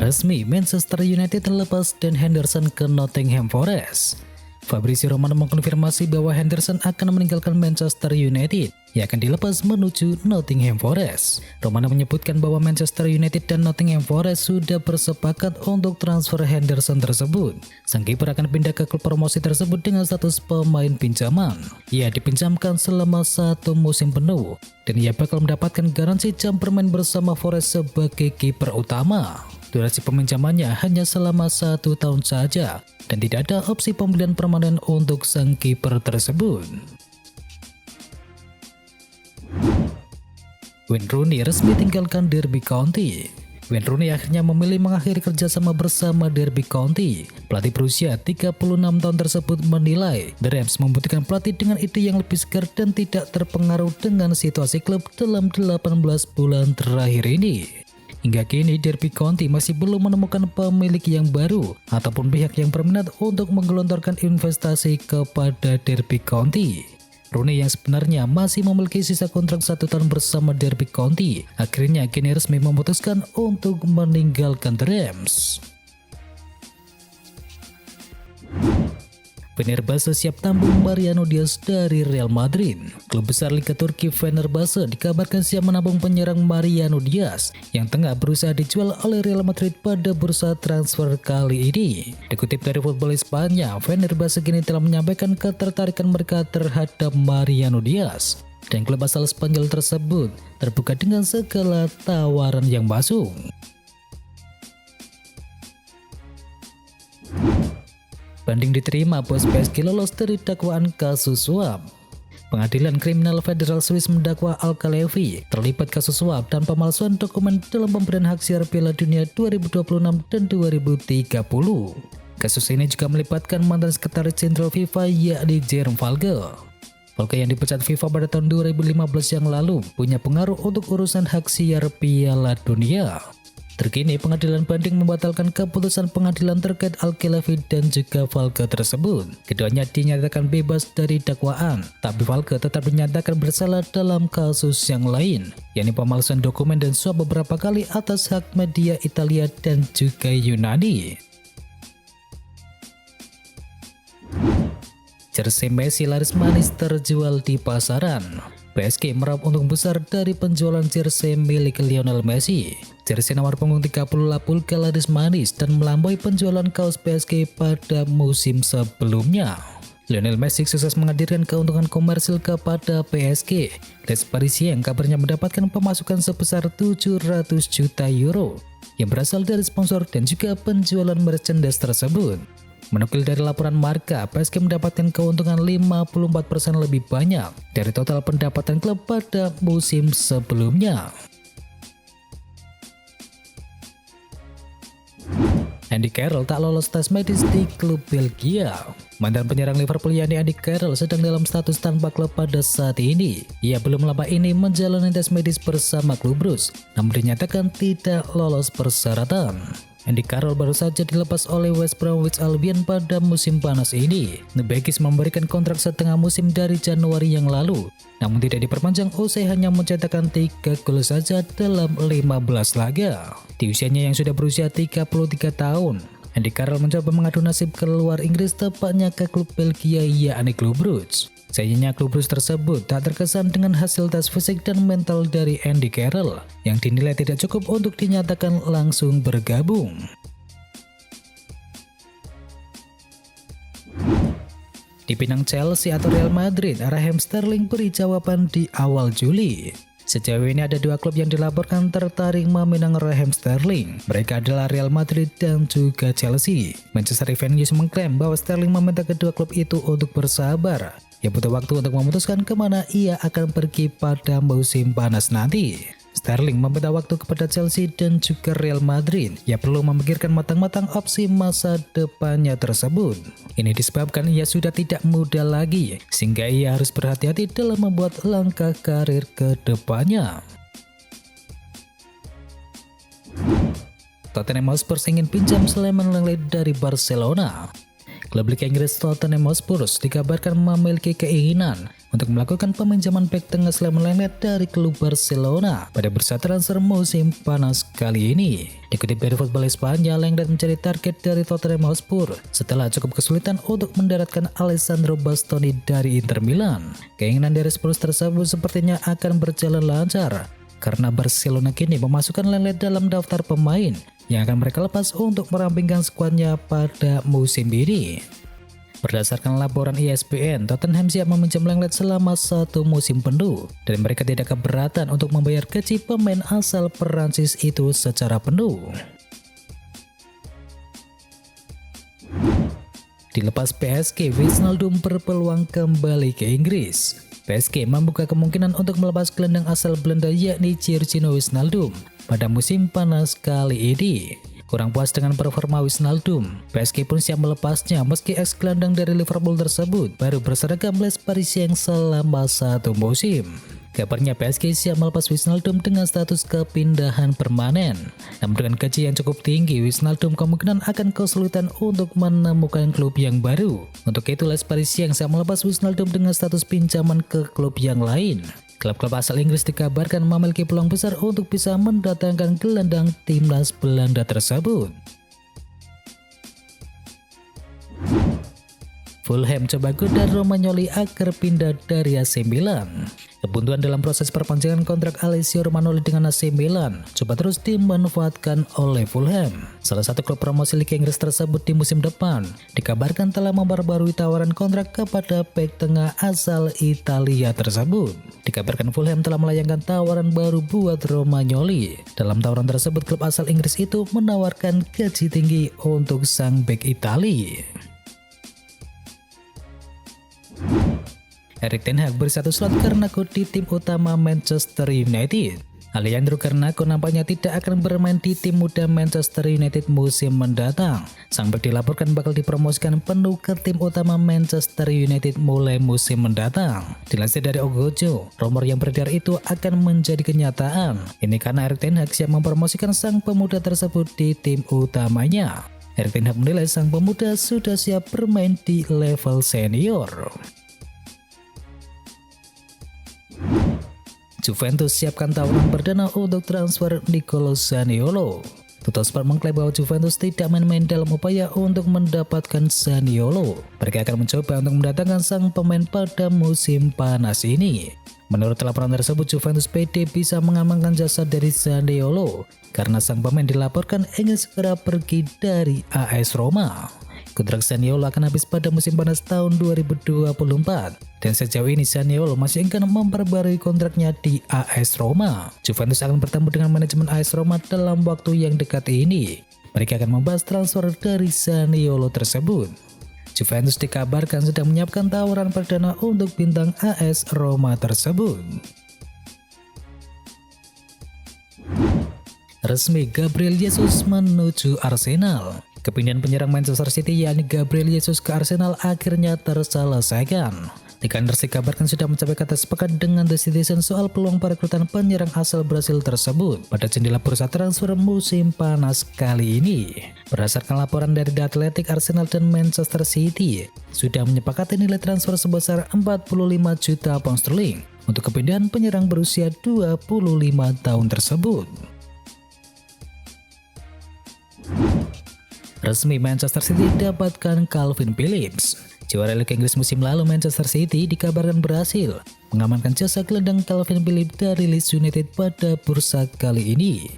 Resmi, Manchester United lepas Dan Henderson ke Nottingham Forest. Fabrizio Romano mengkonfirmasi bahwa Henderson akan meninggalkan Manchester United yang akan dilepas menuju Nottingham Forest. Romano menyebutkan bahwa Manchester United dan Nottingham Forest sudah bersepakat untuk transfer Henderson tersebut. Sang kiper akan pindah ke klub promosi tersebut dengan status pemain pinjaman. Ia dipinjamkan selama 1 musim penuh dan ia bakal mendapatkan garansi jam bermain bersama Forest sebagai kiper utama. Durasi peminjamannya hanya selama 1 tahun saja dan tidak ada opsi pembelian permanen untuk sang kiper tersebut. Wayne Rooney resmi tinggalkan Derby County. Wayne Rooney akhirnya memilih mengakhiri kerjasama bersama Derby County. Pelatih berusia 36 tahun tersebut menilai The Rams membutuhkan pelatih dengan ide yang lebih segar dan tidak terpengaruh dengan situasi klub dalam 18 bulan terakhir ini. Hingga kini Derby County masih belum menemukan pemilik yang baru ataupun pihak yang berminat untuk menggelontorkan investasi kepada Derby County. Rooney yang sebenarnya masih memiliki sisa kontrak 1 tahun bersama Derby County akhirnya kini resmi memutuskan untuk meninggalkan The Rams. Fenerbahce siap tampung Mariano Diaz dari Real Madrid. Klub besar Liga Turki Fenerbahce dikabarkan siap menampung penyerang Mariano Diaz yang tengah berusaha dijual oleh Real Madrid pada bursa transfer kali ini. Dikutip dari Football Spanya, Fenerbahce kini telah menyampaikan ketertarikan mereka terhadap Mariano Diaz. Dan klub asal Spanyol tersebut terbuka dengan segala tawaran yang masuk. Banding diterima, bos PSG lolos dari dakwaan kasus suap. Pengadilan Kriminal Federal Swiss mendakwa Al-Khelaïfi terlibat kasus suap dan pemalsuan dokumen dalam pemberian hak siar Piala Dunia 2026 dan 2030. Kasus ini juga melibatkan mantan sekretaris jenderal FIFA yakni Jerome Valcke. Valcke yang dipecat FIFA pada tahun 2015 yang lalu punya pengaruh untuk urusan hak siar Piala Dunia. Terkini pengadilan banding membatalkan keputusan pengadilan terkait Al-Khelaïfi dan juga Valcke tersebut. Keduanya dinyatakan bebas dari dakwaan, tapi Valcke tetap dinyatakan bersalah dalam kasus yang lain, yakni pemalsuan dokumen dan suap beberapa kali atas hak media Italia dan juga Yunani. Jersey Messi laris manis terjual di pasaran. PSG meraup untung besar dari penjualan jersey milik Lionel Messi. Jersey nomor punggung 30 Lapulga laris manis dan melampaui penjualan kaos PSG pada musim sebelumnya. Lionel Messi sukses menghadirkan keuntungan komersil kepada PSG. Les Parisiens kabarnya mendapatkan pemasukan sebesar 700 juta euro yang berasal dari sponsor dan juga penjualan merchandise tersebut. Menukil dari laporan Marca, PSG mendapatkan keuntungan 54% lebih banyak dari total pendapatan klub pada musim sebelumnya. Andy Carroll tak lolos tes medis di klub Belgia. Mantan penyerang Liverpool yakni Andy Carroll sedang dalam status tanpa klub pada saat ini. Ia belum lama ini menjalani tes medis bersama klub Bruges, namun dinyatakan tidak lolos persyaratan. Andy Carroll baru saja dilepas oleh West Bromwich Albion pada musim panas ini. The Baggies memberikan kontrak setengah musim dari Januari yang lalu, namun tidak diperpanjang usai hanya mencetakkan 3 gol saja dalam 15 laga. Di usianya yang sudah berusia 33 tahun, Andy Carroll mencoba mengadu nasib keluar Inggris, tepatnya ke klub Belgia yakni klub Bruges. Sayangnya klub Bruges tersebut tak terkesan dengan hasil tes fisik dan mental dari Andy Carroll yang dinilai tidak cukup untuk dinyatakan langsung bergabung. Dipinang Chelsea atau Real Madrid, Raheem Sterling beri jawaban di awal Juli. Sejauh ini ada 2 klub yang dilaporkan tertarik meminang Raheem Sterling. Mereka adalah Real Madrid dan juga Chelsea. Manchester Evening News mengklaim bahwa Sterling meminta kedua klub itu untuk bersabar. Ia butuh waktu untuk memutuskan kemana ia akan pergi pada musim panas nanti. Sterling meminta waktu kepada Chelsea dan juga Real Madrid. Ia perlu memikirkan matang-matang opsi masa depannya tersebut. Ini disebabkan ia sudah tidak muda lagi, sehingga ia harus berhati-hati dalam membuat langkah karir ke depannya. Tottenham Hotspur ingin pinjam Souleymane Lenglet dari Barcelona. Klub Liga Inggris Tottenham Hotspur dikabarkan memiliki keinginan untuk melakukan peminjaman bek tengah Slem Lenglet dari klub Barcelona pada bursa transfer musim panas kali ini. Dikutip dari Football Espanya, Lenglet mencari target dari Tottenham Hotspur setelah cukup kesulitan untuk mendaratkan Alessandro Bastoni dari Inter Milan. Keinginan dari Spurs tersebut sepertinya akan berjalan lancar karena Barcelona kini memasukkan Lenglet dalam daftar pemain yang akan mereka lepas untuk merampingkan skuadnya pada musim ini. Berdasarkan laporan ESPN, Tottenham siap meminjam Lenglet selama 1 musim penuh dan mereka tidak keberatan untuk membayar gaji pemain asal Perancis itu secara penuh. Dilepas PSG, Wijnaldum berpeluang kembali ke Inggris. PSG membuka kemungkinan untuk melepas gelandang asal Belanda yakni Georginio Wijnaldum pada musim panas kali ini. Kurang puas dengan performa Wijnaldum, PSG pun siap melepasnya meski ex-gelandang dari Liverpool tersebut baru berseragam Les Parisiens selama 1 musim. Kabarnya PSG siap melepas Wijnaldum dengan status kepindahan permanen. Namun dengan gaji yang cukup tinggi, Wijnaldum kemungkinan akan kesulitan untuk menemukan klub yang baru. Untuk itu Les Parisiens siap melepas Wijnaldum dengan status pinjaman ke klub yang lain. Klub-klub asal Inggris dikabarkan memiliki peluang besar untuk bisa mendatangkan gelandang timnas Belanda tersebut. Fulham coba goda Romagnoli agar pindah dari AC Milan. Kebuntuan dalam proses perpanjangan kontrak Alessio Romagnoli dengan AC Milan coba terus dimanfaatkan oleh Fulham. Salah satu klub promosi Liga Inggris tersebut di musim depan dikabarkan telah memperbarui tawaran kontrak kepada bek tengah asal Italia tersebut. Dikabarkan Fulham telah melayangkan tawaran baru buat Romagnoli. Dalam tawaran tersebut, klub asal Inggris itu menawarkan gaji tinggi untuk sang bek Italia. Erik ten Hag beri 1 slot Garnacho di tim utama Manchester United. Alejandro Garnacho nampaknya tidak akan bermain di tim muda Manchester United musim mendatang. Sang bek dilaporkan bakal dipromosikan penuh ke tim utama Manchester United mulai musim mendatang. Dilansir dari Ogojo, rumor yang beredar itu akan menjadi kenyataan. Ini karena Erik ten Hag siap mempromosikan sang pemuda tersebut di tim utamanya. Erik ten Hag menilai sang pemuda sudah siap bermain di level senior. Juventus siapkan tawaran perdana untuk transfer Nicolo Zaniolo. Tuttosport mengklaim bahwa Juventus tidak main-main dalam upaya untuk mendapatkan Zaniolo. Mereka akan mencoba untuk mendatangkan sang pemain pada musim panas ini. Menurut laporan tersebut, Juventus PD bisa mengamankan jasa dari Zaniolo karena sang pemain dilaporkan ingin segera pergi dari AS Roma. Kontrak Zaniolo akan habis pada musim panas tahun 2024 dan sejauh ini Zaniolo masih ingin memperbarui kontraknya di AS Roma. Juventus akan bertemu dengan manajemen AS Roma dalam waktu yang dekat ini. Mereka akan membahas transfer dari Zaniolo tersebut. Juventus dikabarkan sedang menyiapkan tawaran perdana untuk bintang AS Roma tersebut. Resmi Gabriel Jesus menuju Arsenal. Kepindahan penyerang Manchester City yakni Gabriel Jesus ke Arsenal akhirnya terselesaikan. The Gunners dikabarkan sudah mencapai kata sepakat dengan The Citizen soal peluang perekrutan penyerang asal Brasil tersebut pada jendela bursa transfer musim panas kali ini. Berdasarkan laporan dari The Athletic, Arsenal dan Manchester City sudah menyepakati nilai transfer sebesar 45 juta pound sterling untuk kepindahan penyerang berusia 25 tahun tersebut. Resmi Manchester City dapatkan Calvin Phillips. Juara Liga Inggris musim lalu, Manchester City dikabarkan berhasil mengamankan jasa gelandang Calvin Phillips dari Leeds United pada bursa kali ini.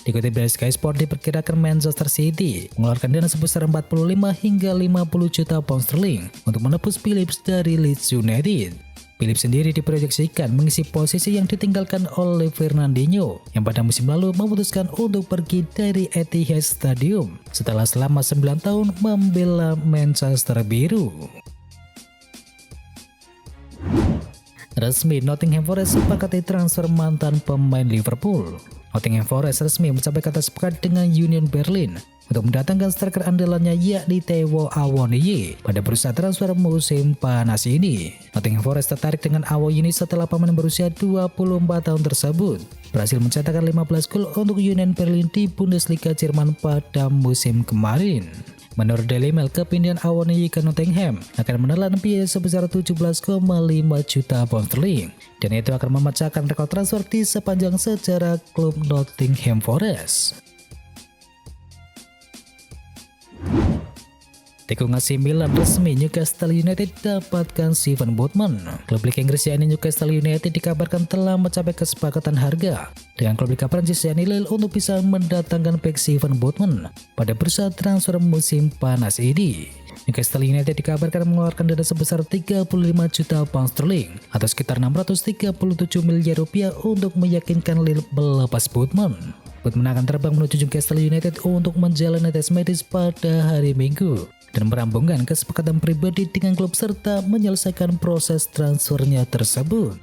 Dikutip dari Sky Sport, diperkirakan Manchester City mengeluarkan dana sebesar 45 hingga 50 juta pound sterling untuk menebus Phillips dari Leeds United. Phillips sendiri diproyeksikan mengisi posisi yang ditinggalkan oleh Fernandinho yang pada musim lalu memutuskan untuk pergi dari Etihad Stadium setelah selama 9 tahun membela Manchester Biru. Resmi, Nottingham Forest sepakati transfer mantan pemain Liverpool. Nottingham Forest resmi mencapai kata sepakat dengan Union Berlin untuk mendatangkan striker andalannya yakni Taiwo Awoniyi pada bursa transfer musim panas ini. Nottingham Forest tertarik dengan Awoniyi setelah pemain berusia 24 tahun tersebut berhasil mencetakkan 15 gol untuk Union Berlin di Bundesliga Jerman pada musim kemarin. Menurut Daily Mail, kepindahan Awoniyi ke Nottingham akan menelan biaya sebesar 17,5 juta pound sterling, dan itu akan memecahkan rekor transfer di sepanjang sejarah klub Nottingham Forest. Tikung AC Milan resmi Newcastle United dapatkan Steven Botman. Klub Liga Inggris yakni Newcastle United dikabarkan telah mencapai kesepakatan harga dengan klub Liga Prancis yakni Lille untuk bisa mendatangkan bek Steven Botman pada bursa transfer musim panas ini. Newcastle United dikabarkan mengeluarkan dana sebesar 35 juta pound sterling atau sekitar 637 miliar rupiah untuk meyakinkan Lille melepas Botman. Botman akan terbang menuju Newcastle United untuk menjalani tes medis pada hari Minggu dan merampungkan kesepakatan pribadi dengan klub serta menyelesaikan proses transfernya tersebut.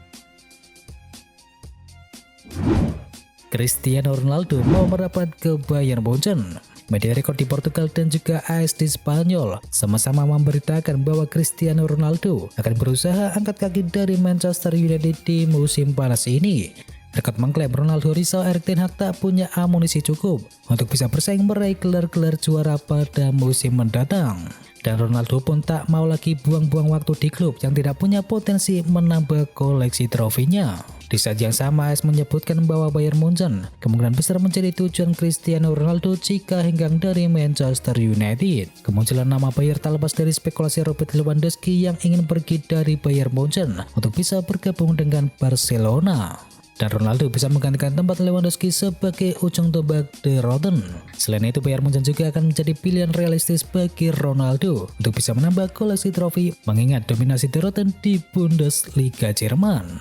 Cristiano Ronaldo mau merapat ke Bayern Munchen. Media rekor di Portugal dan juga AS di Spanyol sama-sama memberitakan bahwa Cristiano Ronaldo akan berusaha angkat kaki dari Manchester United di musim panas ini. Rekod mengklaim Ronaldo risau Erik ten Hag tak punya amunisi cukup untuk bisa bersaing meraih gelar-gelar juara pada musim mendatang. Dan Ronaldo pun tak mau lagi buang-buang waktu di klub yang tidak punya potensi menambah koleksi trofinya. Di saat yang sama, AS menyebutkan bahwa Bayern Munchen kemungkinan besar menjadi tujuan Cristiano Ronaldo jika henggang dari Manchester United. Kemunculan nama Bayern tak lepas dari spekulasi Robert Lewandowski yang ingin pergi dari Bayern Munchen untuk bisa bergabung dengan Barcelona. Dan Ronaldo bisa menggantikan tempat Lewandowski sebagai ujung tombak The Rotten. Selain itu, Bayern Munchen juga akan menjadi pilihan realistis bagi Ronaldo untuk bisa menambah koleksi trofi mengingat dominasi The Rotten di Bundesliga Jerman.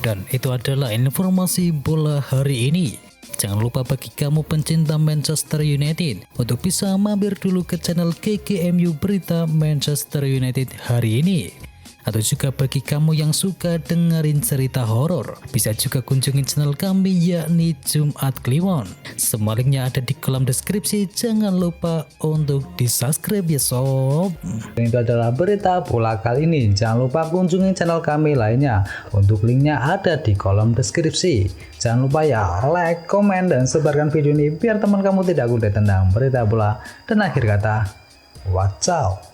Dan itu adalah informasi bola hari ini. Jangan lupa bagi kamu pencinta Manchester United untuk bisa mampir dulu ke channel GGMU Berita Manchester United hari ini. Atau juga bagi kamu yang suka dengerin cerita horor, bisa juga kunjungi channel kami yakni Jumat Kliwon. Semua linknya ada di kolom deskripsi, jangan lupa untuk di subscribe ya sob. Itu adalah berita bola kali ini. Jangan lupa kunjungi channel kami lainnya. Untuk linknya ada di kolom deskripsi. Jangan lupa ya like, komen, dan sebarkan video ini biar teman kamu tidak kudet tentang berita bola. Dan akhir kata, wacau.